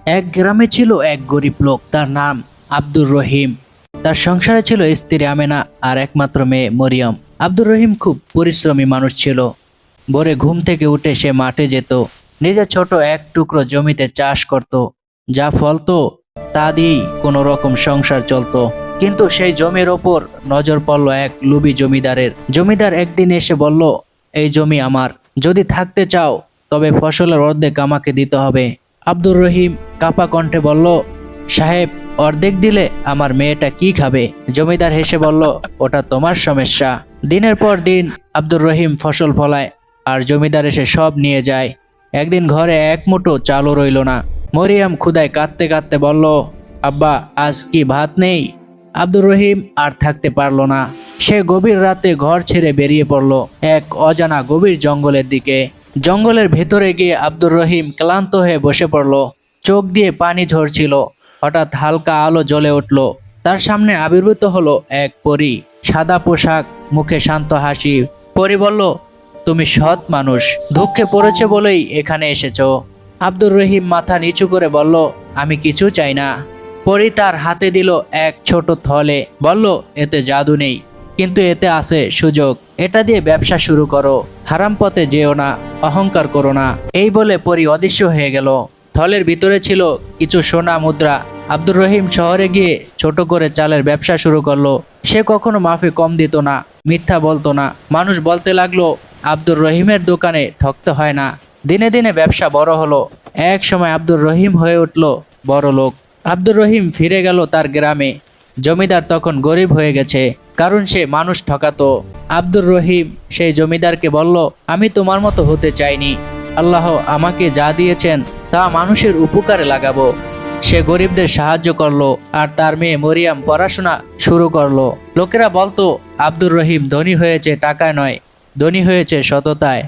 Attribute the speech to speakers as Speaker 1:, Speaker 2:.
Speaker 1: এক গ্রামে ছিল এক গরিব লোক, তার নাম আব্দুর রহিম। তার সংসারে ছিল স্ত্রী আমেনা আর একমাত্র মেয়ে মরিয়ম। আব্দুর রহিম খুব পরিশ্রমী মানুষ ছিল। ভোরে ঘুম থেকে উঠে সে মাঠে যেত, নিজের ছোট এক টুকরো জমিতে চাষ করত। যা ফলতো তা দিয়েই কোনো রকম সংসার চলতো। কিন্তু সেই জমির ওপর নজর পড়ল এক লুবি জমিদারের। জমিদার একদিন এসে বলল, এই জমি আমার, যদি থাকতে চাও তবে ফসলের অর্ধেক আমাকে দিতে হবে। আব্দুর রহিম কাপা কণ্ঠে বলল, সাহেব, অর্ধেক দিলে আমার মেয়েটা কি খাবে? জমিদার হেসে বলল, ওটা তোমার সমস্যা। দিনের পর দিন আব্দুর রহিম ফসল ফলায় আর জমিদার এসে সব নিয়ে যায়। একদিন ঘরে এক মুঠো চালও রইল না। মরিয়ম ক্ষুধায় কাঁদতে কাঁদতে বলল, আব্বা, আজ কি ভাত নেই? আব্দুর রহিম আর থাকতে পারল না। সে গভীর রাতে ঘর ছেড়ে বেরিয়ে পড়ল এক অজানা গভীর জঙ্গলের দিকে। জঙ্গলের ভেতরে গিয়ে আব্দুর রহিম ক্লান্ত হয়ে বসে পড়ল। চোখ দিয়ে পানি ঝরছিল। হঠাৎ হালকা আলো জ্বলে উঠল। তার সামনে আবির্ভূত হলো এক পরী, সাদা পোশাক, মুখে শান্ত হাসি। পরী বলল, তুমি সৎ মানুষ, দুঃখে পড়েছে বলেই এখানে এসেছো। আব্দুর রহিম মাথা নিচু করে বলল, আমি কিছু চাই না। পরী তার হাতে দিল এক ছোট থলে, বলল, এতে জাদু নেই, কিন্তু এতে আছে সুযোগ। এটা দিয়ে ব্যবসা শুরু করো, হারাম পথে যেও না, অহংকার করো না। এই বলে পরী অদৃশ্য হয়ে গেল। থলের ভিতরে ছিল কিছু সোনা মুদ্রা। আব্দুর রহিম শহরে গিয়ে ছোট করে চালের ব্যবসা শুরু করলো। সে কখনো মাফে কম দিত না, মিথ্যা বলতো না। মানুষ বলতে লাগলো, আব্দুর রহিমের দোকানে ঠকতে হয় না। দিনে দিনে ব্যবসা বড় হলো। এক সময় আব্দুর রহিম হয়ে উঠল বড় লোক। আব্দুর রহিম ফিরে গেল তার গ্রামে। জমিদার তখন গরিব হয়ে গেছে, কারণ সে মানুষ ঠকাতো। আব্দুর রহিম সেই জমিদারকে বলল, আমি তোমার মতো হতে চাইনি। আল্লাহ আমাকে যা দিয়েছেন তা মানুষের উপকারে লাগাবো। সে গরিবদের সাহায্য করলো আর তার মেয়ে মরিয়ম পড়াশোনা শুরু করলো। লোকেরা বলতো, আব্দুর রহিম ধনী হয়েছে টাকায় নয়, ধনী হয়েছে সততায়।